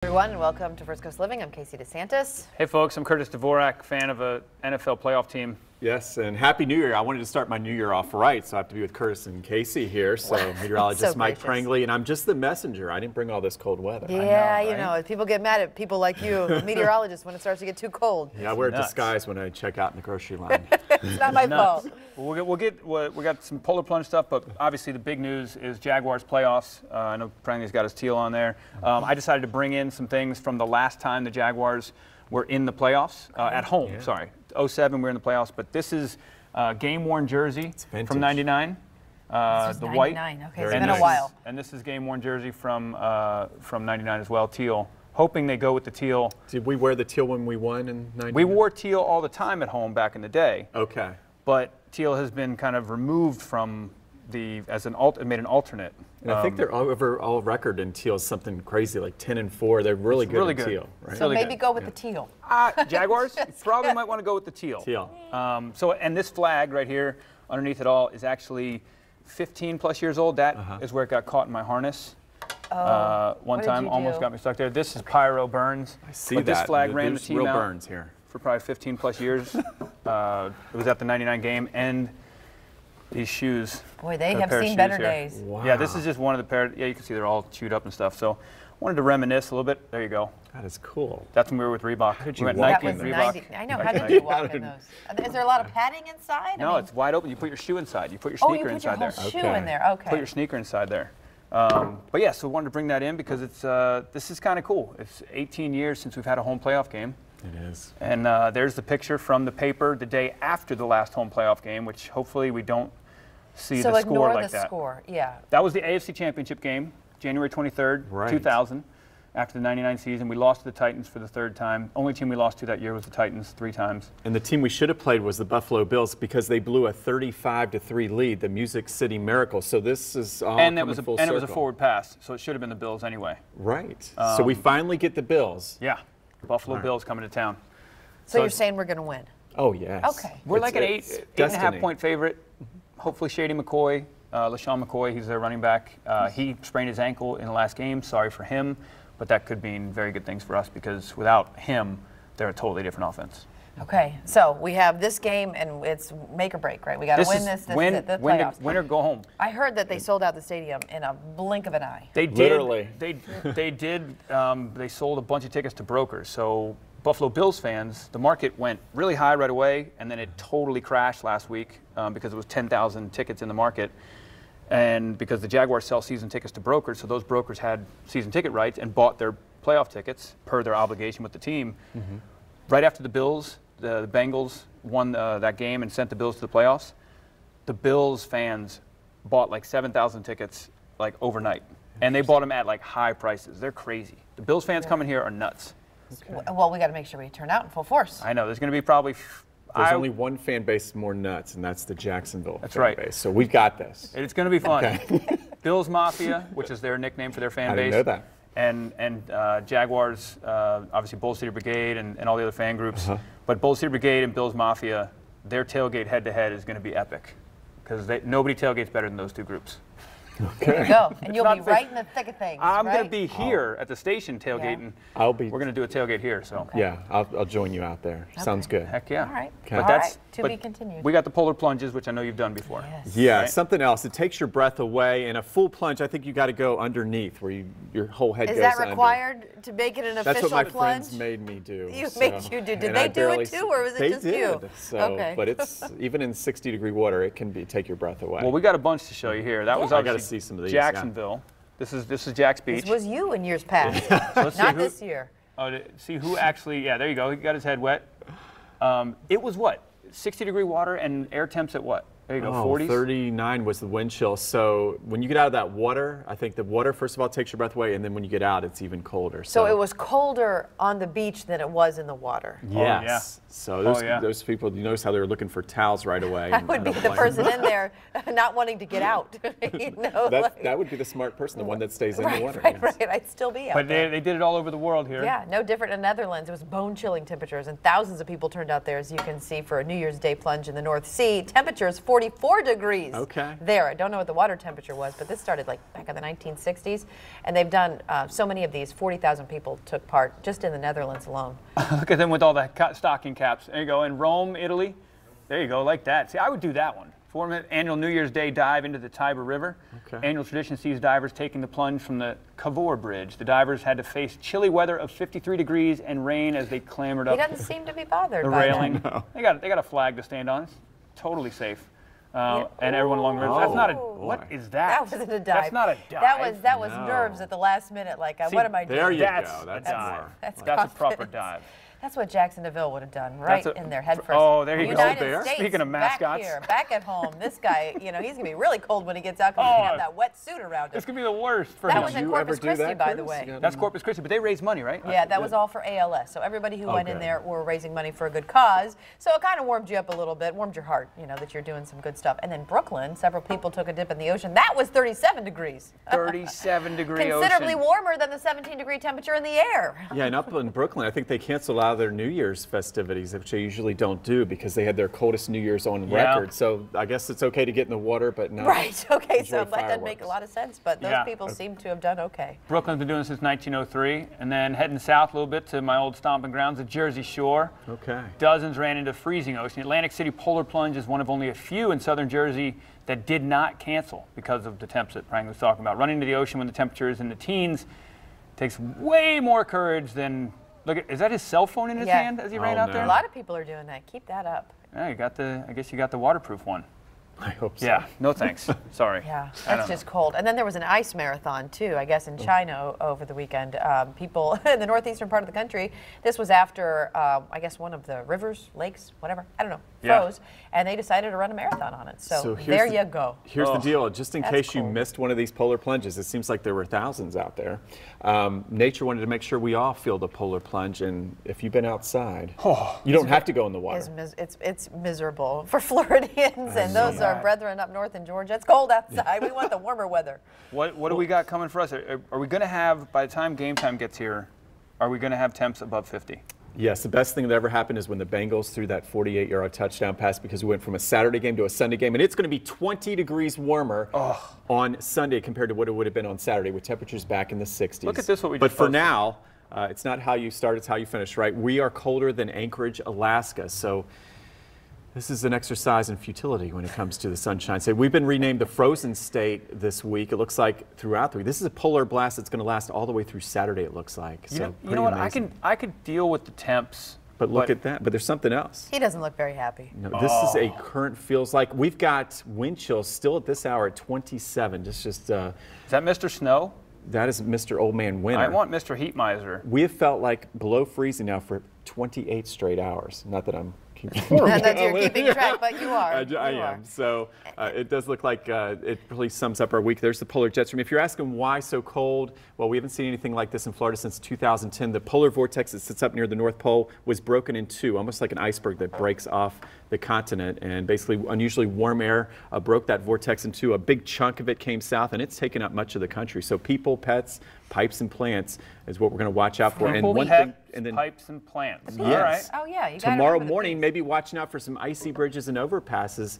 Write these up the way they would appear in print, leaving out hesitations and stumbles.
Everyone, and welcome to First Coast Living. I'm Casey DeSantis. Hey folks, I'm Curtis Dvorak, fan of an NFL playoff team. Yes, and Happy New Year. I wanted to start my New Year off right, so I have to be with Curtis and Casey here. So meteorologist So Mike gracious. Prangley, and I'm just the messenger. I didn't bring all this cold weather. Yeah, know, you know, people get mad at people like you, meteorologists, when it starts to get too cold. Yeah, I wear a Nuts. disguise when I check out in the grocery line. It's not my Nuts. fault. Well, we got some polar plunge stuff, but obviously the big news is Jaguars playoffs. I know Prangley's got his teal on there. I decided to bring in some things from the last time the Jaguars were in the playoffs, at home, Yeah. sorry. 07 we were in the playoffs, but this is game-worn jersey vintage. from 99. This The was white. 99. Okay, Very it's been nice. a while. And this is game-worn jersey from 99 as well, teal. Hoping they go with the teal. Did we wear the teal when we won in '99? We wore teal all the time at home back in the day. Okay. But teal has been kind of removed from it made an alternate. And I think their overall record in teal is something crazy, like 10-4. They're really good really in good. teal, right? So Really maybe good. go with the teal. Jaguars probably might want to go with the teal. Teal. And this flag right here underneath it all is actually 15 plus years old. That is where it got caught in my harness. One what did time, you almost do? got me stuck there. This is Pyro Burns. I see but that. this flag ran the There's team real out burns here. for probably 15 plus years. It was at the 99 game, and these shoes. Boy, they a have pair of seen shoes better here. days. Wow. Yeah, this is just one of the pair. Yeah, you can see they're all chewed up and stuff. So, wanted to reminisce a little bit. There you go. That is cool. That's when we were with Reebok. did We you went walk Nike That and was Reebok. 90. I know. Back How in did 90. you walk in those? Is there a lot of padding inside? No, it's wide open. You put your shoe inside. You put your Oh, you sneaker put your inside whole there. shoe Okay. in there. Okay. Put your sneaker inside there. But yeah, so we wanted to bring that in because it's this is kind of cool. It's 18 years since we've had a home playoff game. It is. And there's the picture from the paper the day after the last home playoff game, which hopefully we don't see So the ignore score like the that. score. Yeah. That was the AFC Championship game, January 23rd, Right. 2000. After the 99 season, we lost to the Titans for the third time. Only team we lost to that year was the Titans 3 times. And the team we should have played was the Buffalo Bills because they blew a 35-3 lead, the Music City Miracle. So this is all And it coming was full it was a circle. forward pass, so it should have been the Bills anyway. Right. So we finally get the Bills. Yeah, Buffalo Bills coming to town. So you're it's- saying we're going to win? Oh, yes. Okay. We're like an It's 8.5 destiny. point favorite. Hopefully Shady McCoy, LaShawn McCoy, he's their running back. He sprained his ankle in the last game. Sorry for him, but that could mean very good things for us because without him, they're a totally different offense. Okay. So we have this game, and it's make or break, right? We got to win this. This win, is it, the win, playoffs. win or go home. I heard that they sold out the stadium in a blink of an eye. They did. Literally. They sold a bunch of tickets to brokers. So Buffalo Bills fans, the market went really high right away, and then it totally crashed last week because it was 10,000 tickets in the market. And because the Jaguars sell season tickets to brokers, so those brokers had season ticket rights and bought their playoff tickets per their obligation with the team. Right after the Bills, the Bengals won that game and sent the Bills to the playoffs, the Bills fans bought like 7,000 tickets like overnight. And they bought them at like high prices. They're crazy. The Bills fans coming here are nuts. Well, we got to make sure we turn out in full force. I know. There's going to be probably... There's only one fan base more nuts, and that's the Jacksonville fan right. base. So we've got this. It's going to be fun. Okay. Bills Mafia, which is their nickname for their fan I base. didn't know that. And Jaguars, obviously Bull City Brigade and all the other fan groups. But Bull City Brigade and Bills Mafia, their tailgate head-to-head is going to be epic. Because nobody tailgates better than those two groups. There you go. And you'll not be fair. right in the thick of things. I'm right? going to be here at the station tailgating. I'll be. We're going to do a tailgate here, so. Yeah, I'll join you out there. Sounds good. Heck yeah. All right. Okay. All But that's, right. To but be continued. We got the polar plunges, which I know you've done before. Yes. Yeah, Right. something else. It takes your breath away. In a full plunge, I think you got to go underneath, where your whole head Is goes that under. required to make it an That's official what my plunge? friends made me do. Made you do. Did and they I do it barely too, or was it they just did. you? So, Okay. but it's even in 60-degree water, it can take your breath away. Well, we got a bunch to show you here. That was I gotta obviously see some of these, yeah. Jacksonville. This is Jack's Beach. This was you in years past. So let's see Not who- this year. Oh, see who actually, yeah, there you go. He got his head wet. It was what? 60-degree water and air temps at what? There you go, 40s? 39 was the wind chill. So when you get out of that water, I think the water, first of all, takes your breath away, and then when you get out, it's even colder. So it was colder on the beach than it was in the water. Yes. yeah. So those, yeah. those people, you notice how they were looking for towels right away. I and would be don't the blame person them. in there not wanting to get out. You know, like- That would be the smart person, the one that stays in right, the water. right, yes. right. I'd still be out But there. they did it all over the world here. Yeah, no different in the Netherlands. It was bone-chilling temperatures, and thousands of people turned out there, as you can see, for a New Year's Day plunge in the North Sea. Temperatures 40 44 degrees. Okay. There, I don't know what the water temperature was, but this started like back in the 1960s, and they've done so many of these. 40,000 people took part just in the Netherlands alone. Look at them with all the stocking caps. There you go. In Rome, Italy. There you go, like that. See, I would do that one. 4-minute annual New Year's Day dive into the Tiber River. Okay. Annual tradition sees divers taking the plunge from the Cavour Bridge. The divers had to face chilly weather of 53 degrees and rain as they clambered He up doesn't seem to be bothered the by railing. that. They got a flag to stand on. It's totally safe. And everyone along the river. That's not a. What is that? That wasn't a dive. That's not a dive. That was No. nerves at the last minute. Like, See, what am I doing? There you That's go. a That's dive. more. That's That's a proper confidence. dive. That's what Jackson DeVille would have done, right That's a- in there, head first. Oh, there you go. United Bear. States, Speaking of mascots. back here, back at home. This guy, he's gonna be really cold when he gets out because he's gonna have that wet suit around him. It's gonna be the worst for That him. was in you Corpus ever do Christi, that, by the Curtis? way. You got- That's Corpus Christi, but they raise money, right? Yeah, that was all for ALS. So everybody who went in Okay. there were raising money for a good cause. So it kind of warmed you up a little bit, warmed your heart, that you're doing some good stuff. And then Brooklyn, several people took a dip in the ocean. That was 37 degrees. 37-degree Considerably ocean. warmer than the 17-degree temperature in the air. Yeah, and up in Brooklyn, I think they canceled a lot of their New Year's festivities, which they usually don't do because they had their coldest New Year's on Yeah. record. So I guess it's okay to get in the water, but not Right. Okay. enjoy So that doesn't make a fireworks. lot of sense, but those Yeah. people seem to have done okay. Brooklyn's been doing this since 1903, and then heading south a little bit to my old stomping grounds, the Jersey Shore. Okay. Dozens ran into freezing ocean. Atlantic City Polar Plunge is one of only a few in southern Jersey that did not cancel because of the temps that Frank was talking about. Running into the ocean when the temperature is in the teens takes way more courage than. Look at, is that his cell phone in his Yeah. hand as he ran Oh, out no. there? A lot of people are doing that. Keep that up. Yeah, I guess you got the waterproof one. I hope so. Yeah, no thanks. Sorry. Yeah, I don't that's just cold. And then there was an ice marathon too, I guess, in China over the weekend. People in the northeastern part of the country, this was after, I guess, one of the rivers, lakes, whatever, I don't know, Yeah. froze, and they decided to run a marathon on it. So, here's there the- you go. Here's the Oh. deal, just in That's case you cold. missed one of these polar plunges, it seems like there were thousands out there. Nature wanted to make sure we all feel the polar plunge, and if you've been outside, you don't have to go in the water. It's miserable for Floridians and those know. our brethren up north in Georgia. It's cold outside. We want the warmer weather. What do we got coming for us? Are we going to have, by the time game time gets here, are we going to have temps above 50? Yes, the best thing that ever happened is when the Bengals threw that 48-yard touchdown pass because we went from a Saturday game to a Sunday game, and it's going to be 20 degrees warmer on Sunday compared to what it would have been on Saturday with temperatures back in the 60s. Look at this, what we But just for posted. now, it's not how you start, it's how you finish, right? We are colder than Anchorage, Alaska, so this is an exercise in futility when it comes to the Sunshine State. We've been renamed the Frozen State this week. It looks like throughout the week. This is a polar blast that's going to last all the way through Saturday, it looks like. You So know pretty what? amazing. I could deal with the temps. But look at that. But there's something else. He doesn't look very happy. No, this is a current feels like. We've got wind chills still at this hour at 27. Is that Mr. Snow? That is Mr. Old Man Winter. I want Mr. Heat Miser. We have felt like below freezing now for 28 straight hours. Not that I'm keeping Not that you're keeping track, but you are. I You am. are. So it does look like it really sums up our week. There's the polar jet stream. If you're asking why so cold, well, we haven't seen anything like this in Florida since 2010. The polar vortex that sits up near the North Pole was broken in two, almost like an iceberg that breaks off the continent. And basically, unusually warm air broke that vortex in two. A big chunk of it came south, and it's taken up much of the country. So people, pets, pipes, and plants is what we're going to watch out for. People, one pets, thing, and then pipes, and plants. Yes. All right. Oh, yeah. You gotta tomorrow remember the morning, peas. maybe watching out for some icy bridges and overpasses.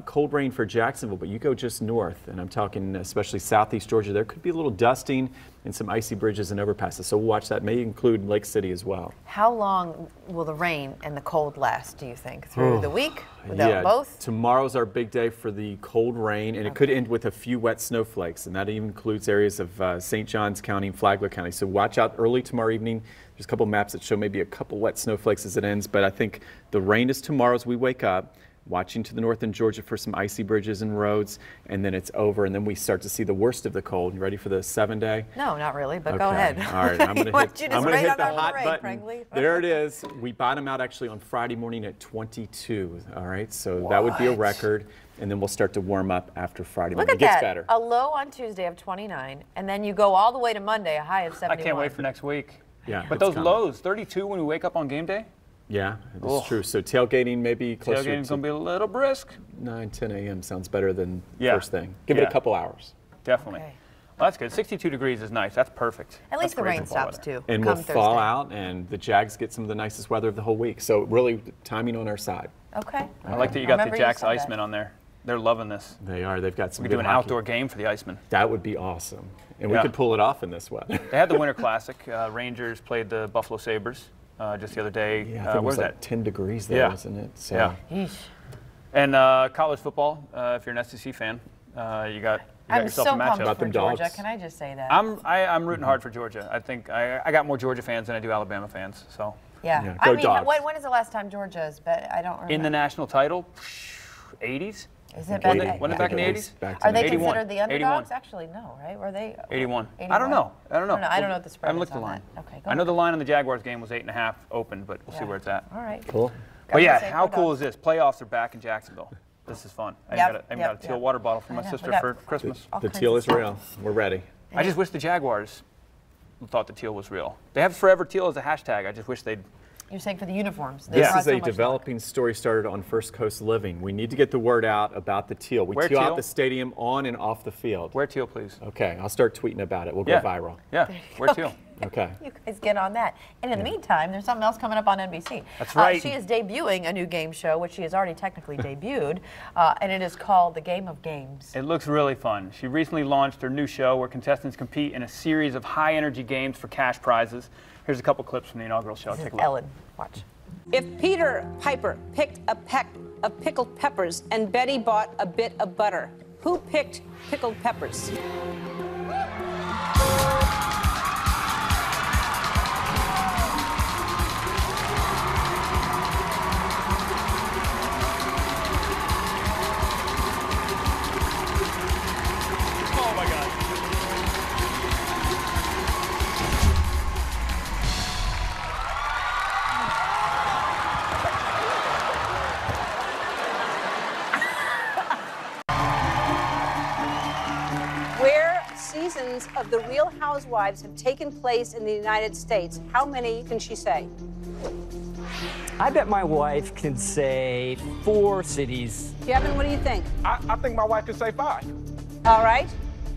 Cold rain for Jacksonville, but you go just north, and I'm talking especially southeast Georgia, there could be a little dusting and some icy bridges and overpasses. So we'll watch that. May include Lake City as well. How long will the rain and the cold last, do you think? Through the week? Without both? Tomorrow's our big day for the cold rain, and it could end with a few wet snowflakes, and that even includes areas of St. Johns County and Flagler County. So watch out early tomorrow evening. There's a couple maps that show maybe a couple wet snowflakes as it ends, but I think the rain is tomorrow as we wake up. Watching to the north in Georgia for some icy bridges and roads, and then it's over, and then we start to see the worst of the cold. You ready for the 7-day? No, not really, but go ahead. All right, I'm going Want to you hit, I'm to gonna rain hit on the our hot parade, button. frankly. There it is. We bottom out actually on Friday morning at 22. All right, so that would be a What? record, and then we'll start to warm up after Friday Look morning. at It gets that. better. A low on Tuesday of 29, and then you go all the way to Monday, a high of 71. I can't wait for next week. Yeah, But it's those coming. lows, 32 when we wake up on game day? Yeah, that's Ugh. true. So tailgating maybe closer Tailgating's to going to be a little brisk. 9, 10 a.m. sounds better than Yeah. first thing. Give it Yeah. a couple hours. Definitely. Okay. Well, that's good. 62 degrees is nice. That's perfect. At least That's the great rain for fall stops weather. too. And come we'll Thursday. thaw out, and the Jags get some of the nicest weather of the whole week. So really, timing on our side. Okay. I like that you got the Remember you Jacks said that. Icemen on there. They're loving this. They are. They've got some We good do an hockey. outdoor game for the Icemen. That would be awesome. And we Yeah. could pull it off in this weather. They had the Winter Classic. Rangers played the Buffalo Sabres just the other day. Yeah, I think it was where's like that? 10 degrees there, Yeah. wasn't it? So, Yeah. Yeesh. And college football, if you're an SEC fan, you got I'm yourself so a pumped matchup. About for them Georgia. dogs. Can I just say that? I'm rooting hard for Georgia. I think I got more Georgia fans than I do Alabama fans. So yeah. Yeah, I go mean, Dogs. when is the last time Georgia's bet? I don't remember. in the national title, 80s, Is it Wasn't back? it- wasn't it back in the 80s? Back to Are they 81. considered the 81. underdogs? Actually, no, right? Were they? 81. 81? I don't know. I don't know. I don't know what the spread I haven't is looked at the on line. that. Okay, go I know on. the line on the Jaguars game was 8.5 open, but we'll see Yeah. where it's at. All right. Cool. But yeah, Say how go cool Dogs. is this? Playoffs are back in Jacksonville. This is fun. I Yep, got a yep, teal yep. water bottle for I my know. sister We got- for Christmas. All The kinds teal of is stuff. real. We're ready. I just wish the Jaguars thought the teal was real. They have Forever Teal as a hashtag. I just wish they'd. You're saying for the uniforms. This brought is so a much luck. developing story started on First Coast Living. We need to get the word out about the teal. We Wear teal out teal. the stadium on and off the field. Wear teal, please. Okay, I'll start tweeting about it. We'll Yeah. go viral. Yeah, wear teal. Okay. You guys get on that. And in the meantime, there's something else coming up on NBC. That's right. She is debuting a new game show, which she has already technically debuted, and it is called The Game of Games. It looks really fun. She recently launched her new show where contestants compete in a series of high-energy games for cash prizes. Here's a couple clips from the inaugural show. This Take is a look. Ellen. Watch. If Peter Piper picked a peck of pickled peppers and Betty bought a bit of butter, who picked pickled peppers? Oh my God. Where seasons of The Real Housewives have taken place in the United States, how many can she say? I bet my wife can say 4 cities. Kevin, what do you think? I think my wife could say 5. All right.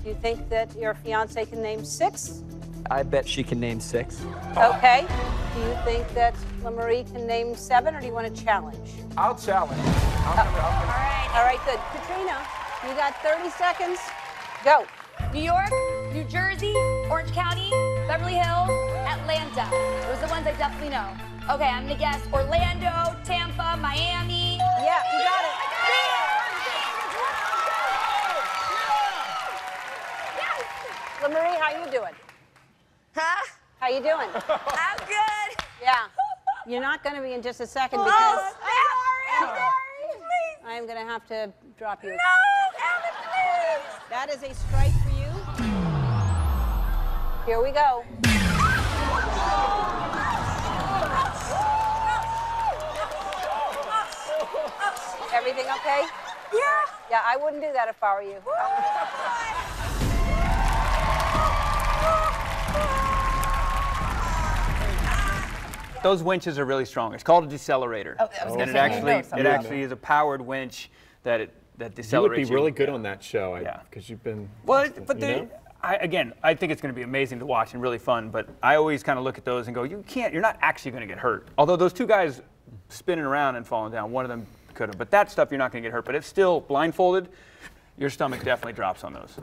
Do you think that your fiance can name 6? I bet she can name 6. Okay. Do you think that LaMarie can name 7, or do you want to challenge? I'll challenge. All right, good. Katrina, you got 30 seconds. Go. New York, New Jersey, Orange County, Beverly Hills, Atlanta. Those are the ones I definitely know. Okay, I'm gonna guess Orlando, Tampa, Miami. Yeah, you got it. LaMarie, how you doing? Huh? How you doing? I'm good. Yeah. You're not going to be in just a second Oh, because I'm sorry. Please. I'm going to have to drop you. No, Ellen, please. That is a strike for you. Here we go. Everything okay? Yeah. Yeah, I wouldn't do that if I were you. Those winches are really strong. It's called a decelerator. Oh, I was gonna and say, you know it something. actually is a powered winch that decelerates. You would be really good on that show. Yeah. Because you've been. Well, but you they, know? I think it's going to be amazing to watch and really fun. But I always kind of look at those and go, you're not actually going to get hurt. Although those two guys spinning around and falling down, one of them could have. But that stuff, you're not going to get hurt. But it's still blindfolded. Your stomach definitely drops on those.